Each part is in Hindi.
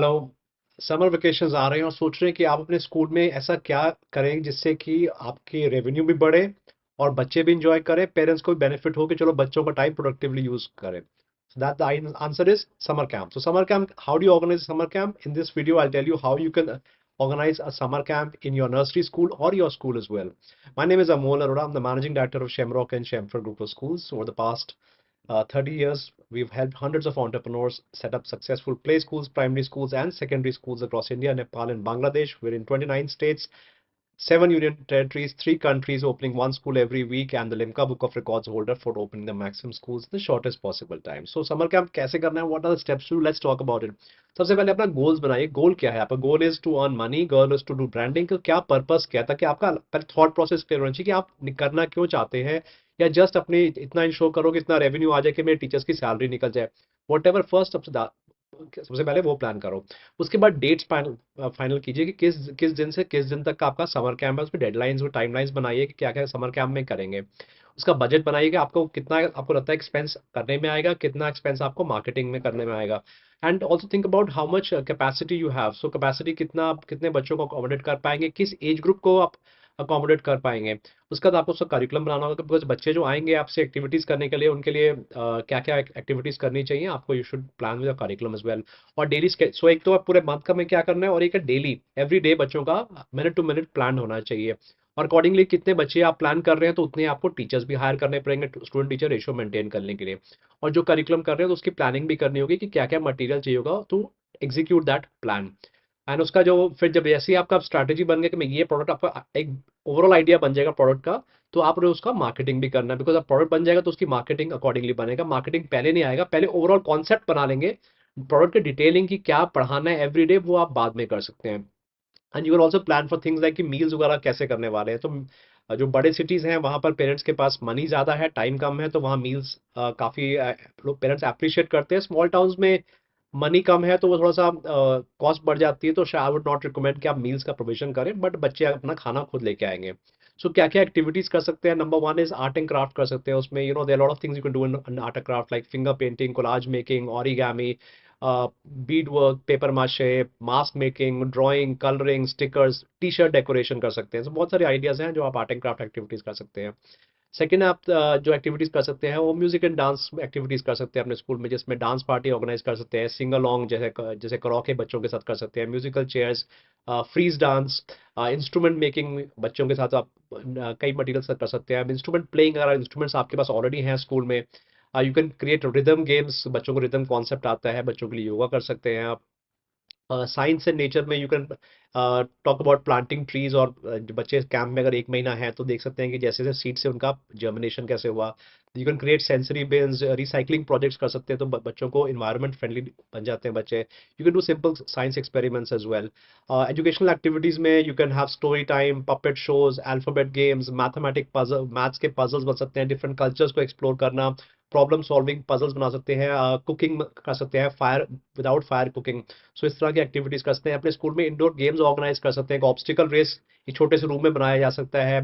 हेलो। समर वेकेशंस आ रहे हैं और सोच रहे हैं कि आप अपने स्कूल में ऐसा क्या करें जिससे कि आपकी रेवेन्यू भी बढ़े और बच्चे भी इंजॉय करें, पेरेंट्स को भी बेनिफिट हो कि चलो बच्चों का टाइम प्रोडक्टिवली यूज करें। So that the answer is summer camp. So summer camp, how do you organize a summer camp? In this video, I'll tell you how you can organize a summer camp in your nursery school or your school as well. My name is Amol Arora. I'm the managing director of Shamrock and Shamford Group of Schools. Over the past 30 years, we've helped hundreds of entrepreneurs set up successful play schools, primary schools, and secondary schools across India, Nepal, and Bangladesh. We're in 29 states, 7 union territories, 3 countries, opening one school every week, and the Limca Book of Records holder for opening the maximum schools in the shortest possible time. So, summer camp कैसे करना है? What are the steps to? Let's talk about it. सबसे पहले अपना गोल्स बनाइए। गोल क्या है आपका? Goal is to earn money, goal is to do branding. का क्या पर्पस क्या है, ताकि आपका पहले थॉट प्रोसेस क्लियर होना चाहिए कि आप करना क्यों चाहते हैं, या जस्ट अपने इतना इंश्योर करो कि इतना रेवेन्यू आ जाए कि मेरे टीचर्स की सैलरी निकल जाए। वॉट एवर फर्स्ट सबसे पहले वो प्लान करो। उसके बाद डेट्स फाइनल कीजिए कि किस दिन से किस दिन तक का आपका समर कैंप है। उसकी डेडलाइंस और टाइमलाइंस बनाइए कि क्या क्या समर कैंप में करेंगे। उसका बजट बनाइए कि आपको कितना आपको लगता है एक्सपेंस करने में आएगा, कितना एक्सपेंस आपको मार्केटिंग में करने में आएगा। And also think about how much capacity you have. So capacity कितना, आप कितने बच्चों को अकोमोडेट कर पाएंगे, किस एज ग्रुप को आप अकोमोडेट कर पाएंगे। उसके बाद आपको उसका करिकुलम बनाना होगा, बिकॉज बच्चे जो आएंगे आपसे एक्टिविटीज़ करने के लिए, उनके लिए क्या क्या एक्टिविटीज़ करनी चाहिए आपको। You should plan with curriculum as well. और डेली सो एक तो आप पूरे मंथ का में क्या करना है, और एक है डेली एवरी डे बच्चों का मिनट टू मिनट प्लान होना चाहिए। और अकॉर्डिंगली कितने बच्चे आप प्लान कर रहे हैं तो उतने आपको टीचर्स भी हायर करने पड़ेंगे स्टूडेंट टीचर रेशियो मेंटेन करने के लिए। और जो करिकुलम कर रहे हैं तो उसकी प्लानिंग भी करनी होगी कि क्या क्या मटेरियल चाहिए होगा to execute that plan. And उसका जो फिर जब जैसे ही आपका स्ट्रैटेजी बन गया कि मैं ये प्रोडक्ट, आपका एक ओवरऑल आइडिया बन जाएगा प्रोडक्ट का, तो आपने उसका मार्केटिंग भी करना है। बिकॉज अब प्रोडक्ट बन जाएगा तो उसकी मार्केटिंग अकॉर्डिंगली बनेगा। मार्केटिंग पहले नहीं आएगा, पहले ओवरऑल कॉन्सेप्ट बना लेंगे। प्रोडक्ट की डिटेलिंग की क्या पढ़ाना है एवरी डे, वो आप बाद में कर सकते हैं। And you can also plan for things like कि मील्स वगैरह कैसे करने वाले हैं। तो जो बड़े सिटीज़ हैं वहाँ पर पेरेंट्स के पास मनी ज़्यादा है, टाइम कम है, तो वहाँ मील्स काफ़ी लोग पेरेंट्स अप्रिशिएट करते हैं। स्मॉल टाउन्स में मनी कम है तो वो थोड़ा सा कॉस्ट बढ़ जाती है, तो आई वुड नॉट रिकमेंड कि आप मील्स का प्रोविजन करें, बट बच्चे अपना खाना खुद लेके आएंगे। सो क्या क्या एक्टिविटीज कर सकते हैं? Number one is art and craft कर सकते हैं। उसमें you know there lot of things you can do in art and craft, like finger painting, collage making, origami, bead work, papier mache, mask making, drawing, colouring, stickers, T shirt decoration कर सकते हैं। तो बहुत सारे आइडियाज हैं जो आप आर्ट एंड क्राफ्ट एक्टिविटीज कर सकते हैं। सेकेंड, आप जो एक्टिविटीज़ कर सकते हैं वो म्यूजिक एंड डांस एक्टिविटीज़ कर सकते हैं अपने स्कूल में, जिसमें डांस पार्टी ऑर्गेनाइज कर सकते हैं, सिंग अलोंग जैसे जैसे कराओके बच्चों के साथ कर सकते हैं, musical chairs, freeze dance, instrument making बच्चों के साथ आप कई मटीरियल कर सकते हैं। इंस्ट्रूमेंट प्लेइंग, अगर इंस्ट्रूमेंट्स आपके पास ऑलरेडी हैं स्कूल में, you can create rhythm games. बच्चों को रिदम कॉन्सेप्ट आता है, बच्चों के लिए योगा कर सकते हैं आप। साइंस एंड नेचर में you can talk about planting trees. और जो बच्चे कैंप में अगर एक महीना है तो देख सकते हैं कि जैसे जैसे सीड से उनका जर्मिनेशन कैसे हुआ। You can create sensory beans, recycling projects कर सकते हैं, तो बच्चों को इन्वायरमेंट फ्रेंडली बन जाते हैं बच्चे। You can do simple science experiments as well. Educational activities में you can have story time, puppet shows, alphabet games, mathematic puzzle, maths के पजल्स बन सकते हैं, डिफरेंट कल्चर्स को एक्सप्लोर करना, प्रॉब्लम सॉल्विंग पजल्स बना सकते हैं, कुकिंग कर सकते हैं, fire without fire cooking. So इस तरह की एक्टिविटीज कर सकते हैं। अपने स्कूल में इंडोर गेम्स ऑर्गेनाइज कर सकते हैं। एक ऑब्स्टिकल रेस एक छोटे से रूम में बनाया जा सकता है।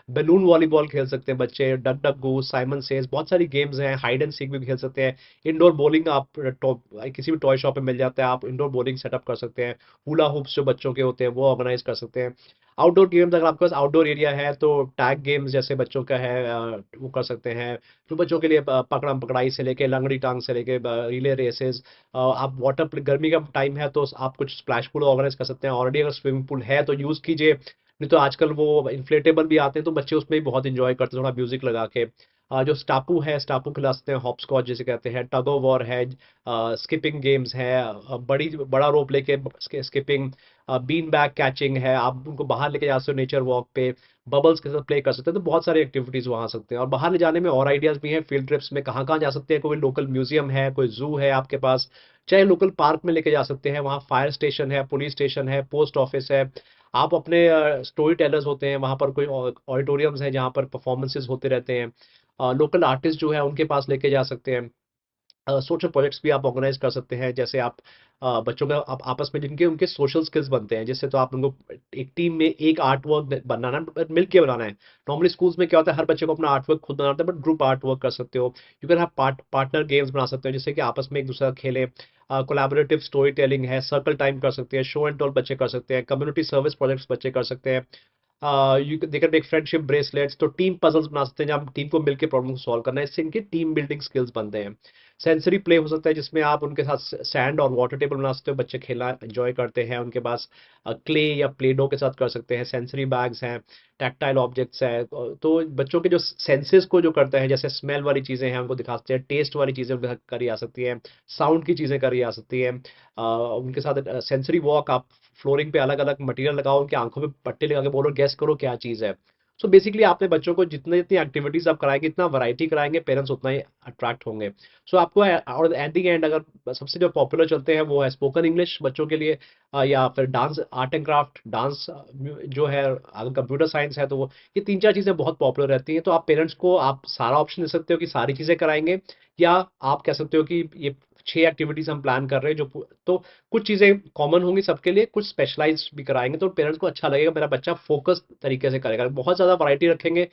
बैलून वॉलीबॉल खेल सकते हैं बच्चे, डक डक गो, साइमन सेज, बहुत सारी गेम्स हैं। हाइड एंड सीक भी खेल सकते हैं। इंडोर बॉलिंग आप किसी भी टॉय शॉप में मिल जाता है, आप इंडोर बॉलिंग सेटअप कर सकते हैं। हुला हुप्स जो बच्चों के होते हैं वो ऑर्गेनाइज कर सकते हैं। आउटडोर गेम्स, अगर आपके पास आउटडोर एरिया है तो टैग गेम्स जैसे बच्चों का है वो कर सकते हैं। तो बच्चों के लिए पकड़म पकड़ाई से लेके लंगड़ी टांग से लेके रिले रेसेस। आप वाटर, गर्मी का टाइम है तो आप कुछ स्प्लैश पूल ऑर्गेनाइज कर सकते हैं। ऑलरेडी अगर स्विमिंग पूल है तो यूज़ कीजिए, नहीं तो आजकल वो इन्फ्लेटेबल भी आते हैं तो बच्चे उसमें भी बहुत इंजॉय करते हैं, थोड़ा म्यूजिक लगा के। जो स्टापू है, स्टापू खिला सकते हैं, हॉप स्कॉच जिसे कहते हैं, टग ऑफ वॉर है, स्किपिंग गेम्स है, बड़ा रोप लेके स्किपिंग, बीन बैग कैचिंग है, आप उनको बाहर लेके जा सकते हो नेचर वॉक पे, बबल्स के साथ प्ले कर सकते हैं। तो बहुत सारी एक्टिविटीज़ वहाँ आ सकते हैं। और बाहर ले जाने में और आइडियाज़ भी हैं। फील्ड ट्रिप्स में कहाँ कहाँ जा सकते हैं, कोई लोकल म्यूजियम है, कोई जू है आपके पास, चाहे लोकल पार्क में लेके जा सकते हैं। वहाँ फायर स्टेशन है, पुलिस स्टेशन है, पोस्ट ऑफिस है। आप अपने स्टोरी टेलर्स होते हैं, वहाँ पर कोई ऑडिटोरियम्स हैं जहाँ पर परफॉर्मेंसेज होते रहते हैं। लोकल आर्टिस्ट जो है उनके पास लेके जा सकते हैं। सोशल प्रोजेक्ट्स भी आप ऑर्गेनाइज कर सकते हैं, जैसे आप बच्चों का आप आपस में जिनके उनके सोशल स्किल्स बनते हैं, जिससे तो आप उनको एक टीम में एक आर्ट वर्क बनाना मिल के बनाना है। नॉर्मली स्कूल्स में क्या होता है, हर बच्चे को अपना आर्ट वर्क खुद बनाना होता है, बट ग्रुप आर्ट वर्क कर सकते हो। You can have partner games बना सकते हो जिससे कि आपस में एक दूसरे का खेलें। कोलैबोरेटिव स्टोरी टेलिंग है, सर्कल टाइम कर सकते हैं, शो एंड टोल बच्चे कर सकते हैं, कम्युनिटी सर्विस प्रोजेक्ट्स बच्चे कर सकते हैं। You they can make friendship bracelets, तो टीम पजल्स बना सकते हैं जहाँ टीम को मिलकर प्रॉब्लम को सॉल्व करना है, इससे इनके टीम बिल्डिंग स्किल्स बनते हैं। सेंसरी प्ले हो सकता है जिसमें आप उनके साथ सैंड और वाटर टेबल बना सकते हो, बच्चे खेलना एंजॉय करते हैं, उनके पास क्ले या प्ले डो के साथ कर सकते हैं। सेंसरी बैग्स हैं, टैक्टाइल ऑब्जेक्ट्स हैं, तो बच्चों के जो सेंसेस को जो करते हैं, जैसे स्मेल वाली चीज़ें हैं उनको दिखा सकते हैं, टेस्ट वाली चीज़ें उनके साथ करी जा सकती हैं, साउंड की चीज़ें करी जा सकती हैं। उनके साथ सेंसरी वॉक, आप फ्लोरिंग पे अलग अलग मटेरियल लगाओ, उनकी आंखों पे पट्टे लगा के बोलो गेस करो क्या चीज़ है। सो बेसिकली आपने बच्चों को जितने जितनी एक्टिविटीज आप कराएंगे, इतना वैरायटी कराएंगे, पेरेंट्स उतना ही अट्रैक्ट होंगे। सो आपको और एट द एंड अगर सबसे जो पॉपुलर चलते हैं वो है स्पोकन इंग्लिश बच्चों के लिए, या फिर dance, art and craft, dance जो है, अगर कंप्यूटर साइंस है तो वो, ये तीन चार चीज़ें बहुत पॉपुलर रहती हैं। तो आप पेरेंट्स को आप सारा ऑप्शन दे सकते हो कि सारी चीज़ें कराएंगे, या आप कह सकते हो कि ये 6 एक्टिविटीज हम प्लान कर रहे हैं, जो तो कुछ चीज़ें कॉमन होंगी सबके लिए, कुछ स्पेशलाइज्ड भी कराएंगे, तो पेरेंट्स को अच्छा लगेगा, मेरा बच्चा फोकस तरीके से करेगा। बहुत ज़्यादा वैरायटी रखेंगे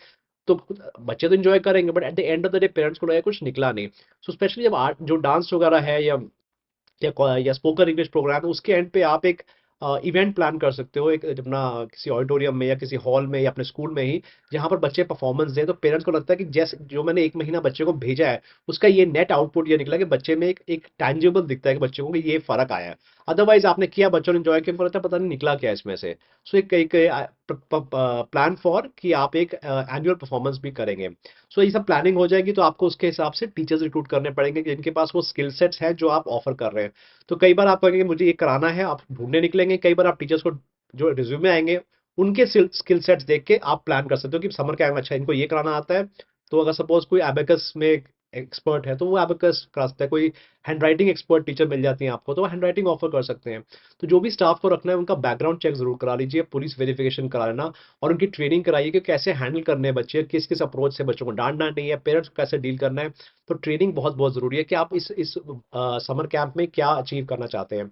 तो बच्चे तो एंजॉय करेंगे, but at the end of the day parents को लगेगा कुछ निकला नहीं। सो स्पेशली जब आर्ट जो डांस वगैरह है, या स्पोकन इंग्लिश प्रोग्राम है, उसके एंड पे आप एक इवेंट प्लान कर सकते हो, एक अपना किसी ऑडिटोरियम में या किसी हॉल में या अपने स्कूल में ही, जहाँ पर बच्चे परफॉर्मेंस दें, तो पेरेंट्स को लगता है कि जैसे जो मैंने 1 महीना बच्चे को भेजा है, उसका ये नेट आउटपुट ये निकला कि बच्चे में एक टैंजिबल दिखता है कि बच्चे को कि ये फर्क आया है। अदरवाइज आपने किया, बच्चों ने एंजॉय किया, पता नहीं निकला क्या इसमें से। सो एक प्लान फॉर कि आप एक एनुअल परफॉर्मेंस भी करेंगे। सो ये सब प्लानिंग हो जाएगी, तो आपको उसके हिसाब से टीचर्स रिक्रूट करने पड़ेंगे जिनके पास वो स्किल सेट्स हैं जो आप ऑफर कर रहे हैं। तो कई बार आप कहेंगे मुझे ये कराना है, आप ढूंढने निकलेंगे, कई बार आप टीचर्स को जो रिज्यूमे आएंगे उनके स्किल सेट्स देख के आप प्लान कर सकते हो कि समर कैंप, अच्छा इनको ये कराना आता है, तो अगर सपोज कोई एबेकस में एक्सपर्ट है तो वो एबेकस करा सकता है, कोई हैंड राइटिंग एक्सपर्ट टीचर मिल जाती है आपको, तो वो हैंड राइटिंग ऑफर कर सकते हैं। तो जो भी स्टाफ को रखना है उनका बैकग्राउंड चेक जरूर करा लीजिए, पुलिस वेरिफिकेशन करा लेना, और उनकी ट्रेनिंग कराइए कि कैसे हैंडल करने हैं बच्चे, किस किस अप्रोच से बच्चों को डांटना नहीं है, पेरेंट्स को कैसे डील करना है। तो ट्रेनिंग बहुत बहुत जरूरी है कि आप इस समर कैंप में क्या अचीव करना चाहते हैं।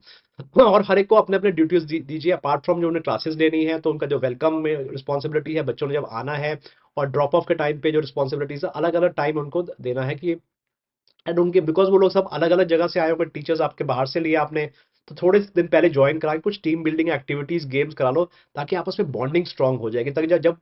और हर एक को अपने अपने ड्यूटीज दीजिए, अपार्ट फ्रॉम जो उन्हें क्लासेस लेनी है, तो उनका जो वेलकम में रिस्पॉन्सिबिलिटी है, बच्चों ने जब आना है, और ड्रॉप ऑफ के टाइम पे जो रिस्पॉन्सिबिलिटीज है, अलग अलग टाइम उनको देना है कि, एंड उनके बिकॉज वो लोग सब अलग अलग जगह से आए होंगे, टीचर्स आपके बाहर से लिए आपने, तो थोड़े दिन पहले ज्वाइन करा के कुछ टीम बिल्डिंग एक्टिविटीज गेम्स करा लो, ताकि आपस में बॉन्डिंग स्ट्रांग हो जाएगी, ताकि जब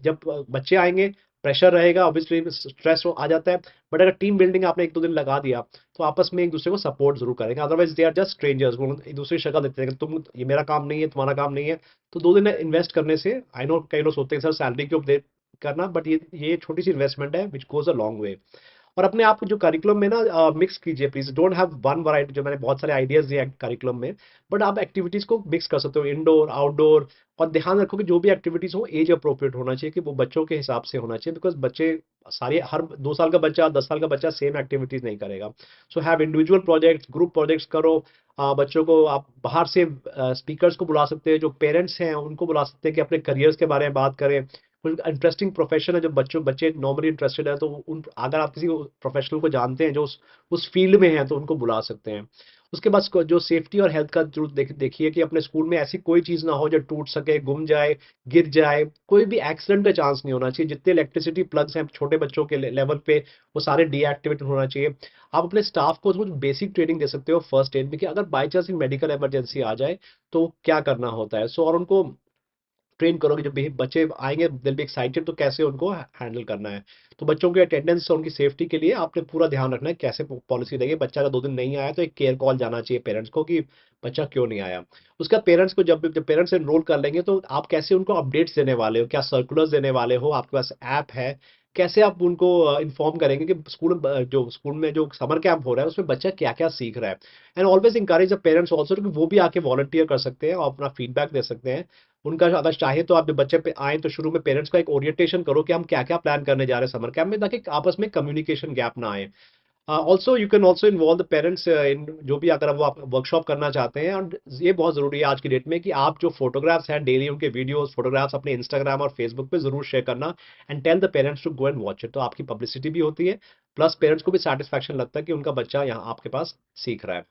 जब बच्चे आएंगे, प्रेशर रहेगा, ऑब्वियसली स्ट्रेस आ जाता है, बट अगर टीम बिल्डिंग आपने 1-2 दिन लगा दिया, तो आपस में एक दूसरे को सपोर्ट जरूर करेंगे। Otherwise they are just strangers, वो एक दूसरे की शक्ल देखते हैं कि तुम, ये मेरा काम नहीं है, तुम्हारा काम नहीं है। तो 2 दिन इन्वेस्ट करने से, आई नो कई लोग सोचते हैं सर सैलरी क्यों दे करना, बट ये छोटी सी इन्वेस्टमेंट है which goes a long way. और अपने आप जो करिकुलम में ना मिक्स कीजिए please, don't have one variety, जो मैंने बहुत सारे आइडियाज दिए करिकुलम में, बट आप एक्टिविटीज को मिक्स कर सकते हो, इंडोर आउटडोर। और ध्यान रखो कि जो भी एक्टिविटीज हो एज अप्रोप्रिएट होना चाहिए, कि वो बच्चों के हिसाब से होना चाहिए, बिकॉज बच्चे सारे, हर 2 साल का बच्चा, 10 साल का बच्चा सेम एक्टिविटीज नहीं करेगा। So have individual projects, group projects करो। बच्चों को आप बाहर से स्पीकर्स को बुला सकते हैं, जो पेरेंट्स हैं उनको बुला सकते हैं कि अपने करियर्स के बारे में बात करें। कोई इंटरेस्टिंग प्रोफेशन है जो बच्चे नॉर्मली इंटरेस्टेड है, तो उन, अगर आप किसी प्रोफेशनल को जानते हैं जो उस फील्ड में है, तो उनको बुला सकते हैं। उसके बाद जो सेफ्टी और हेल्थ का जरूर देखिए कि अपने स्कूल में ऐसी कोई चीज़ ना हो जो टूट सके, गुम जाए, गिर जाए, कोई भी एक्सीडेंट का चांस नहीं होना चाहिए। जितने इलेक्ट्रिसिटी प्लग्स हैं छोटे बच्चों के लेवल पे, वो सारे डीएक्टिवेट होना चाहिए। आप अपने स्टाफ को कुछ बेसिक ट्रेनिंग दे सकते हो फर्स्ट एड में, कि अगर बाई चांस मेडिकल इमरजेंसी आ जाए तो क्या करना होता है। सो और उनको ट्रेन करोगे, जब भी बच्चे आएंगे दिल बी एक्साइटेड, तो कैसे उनको हैंडल करना है। तो बच्चों के अटेंडेंस और उनकी सेफ्टी के लिए आपने पूरा ध्यान रखना है, कैसे पॉलिसी रहेगी। बच्चा अगर 2 दिन नहीं आया तो एक केयर कॉल जाना चाहिए पेरेंट्स को कि बच्चा क्यों नहीं आया। उसका पेरेंट्स को, जब पेरेंट्स एनरोल कर लेंगे, तो आप कैसे उनको अपडेट्स देने वाले हो, क्या सर्कुलर्स देने वाले हो, आपके पास ऐप है, कैसे आप उनको इन्फॉर्म करेंगे कि जो स्कूल में जो समर कैंप हो रहा है उसमें बच्चा क्या क्या सीख रहा है। And always encourage the parents also कि वो भी आके वॉलंटियर कर सकते हैं और अपना फीडबैक दे सकते हैं। उनका अगर चाहे तो आप जब बच्चे पे आए तो शुरू में पेरेंट्स का एक ओरिएंटेशन करो कि हम क्या क्या प्लान करने जा रहे हैं समर कैंप में, ताकि आपस में कम्युनिकेशन गैप ना आए। Also you can also involve the parents इन जो भी, अगर वो आप वर्कशॉप करना चाहते हैं। और ये बहुत ज़रूरी है आज की डेट में कि आप जो फोटोग्राफ्स हैं डेली, उनके वीडियोस फोटोग्राफ्स अपने इंस्टाग्राम और फेसबुक पे जरूर शेयर करना, and tell the parents to go and watch it. तो आपकी पब्लिसिटी भी होती है, प्लस पेरेंट्स को भी सेटिस्फैक्शन लगता है कि उनका बच्चा यहाँ आपके पास सीख रहा है।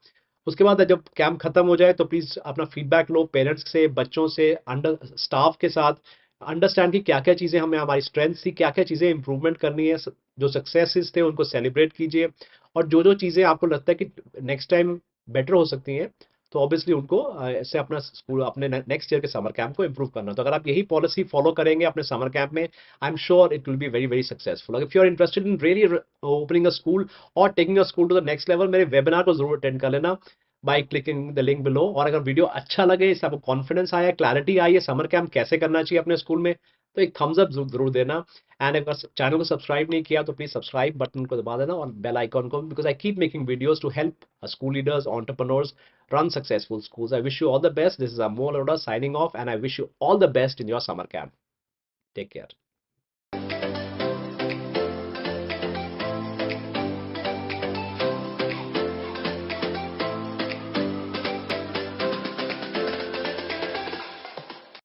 उसके बाद जब कैंप खत्म हो जाए तो प्लीज अपना फीडबैक लो पेरेंट्स से, बच्चों से, अंडर स्टाफ के साथ, अंडरस्टैंड की क्या क्या चीज़ें हमें, हमारी स्ट्रेंथ थी, क्या क्या चीज़ें इंप्रूवमेंट करनी है, जो सक्सेसेस थे उनको सेलिब्रेट कीजिए। और जो जो चीज़ें आपको लगता है कि नेक्स्ट टाइम बेटर हो सकती हैं, तो ऑब्वियसली उनको ऐसे अपना स्कूल अपने नेक्स्ट ईयर के समर कैंप को इम्प्रूव करना। तो अगर आप यही पॉलिसी फॉलो करेंगे अपने समर कैंप में, I am sure it will be very very successful. If you are interested in really opening a school और taking a school to the next level, मेरे वेबिनार को जरूर अटेंड कर लेना by clicking the link below. और अगर वीडियो अच्छा लगे, इससे आपको कॉन्फिडेंस आया, क्लैरिटी आई है समर कैंप कैसे करना चाहिए अपने स्कूल में, तो एक थम्स अप जरूर देना। एंड अगर चैनल को सब्सक्राइब नहीं किया तो प्लीज सब्सक्राइब बटन को दबा देना और बेल आइकॉन को, because I keep making videos to help school leaders, entrepreneurs run successful schools. I wish you all the best. This is Amol Arora signing off, and I wish you all the best in your summer camp. Take care.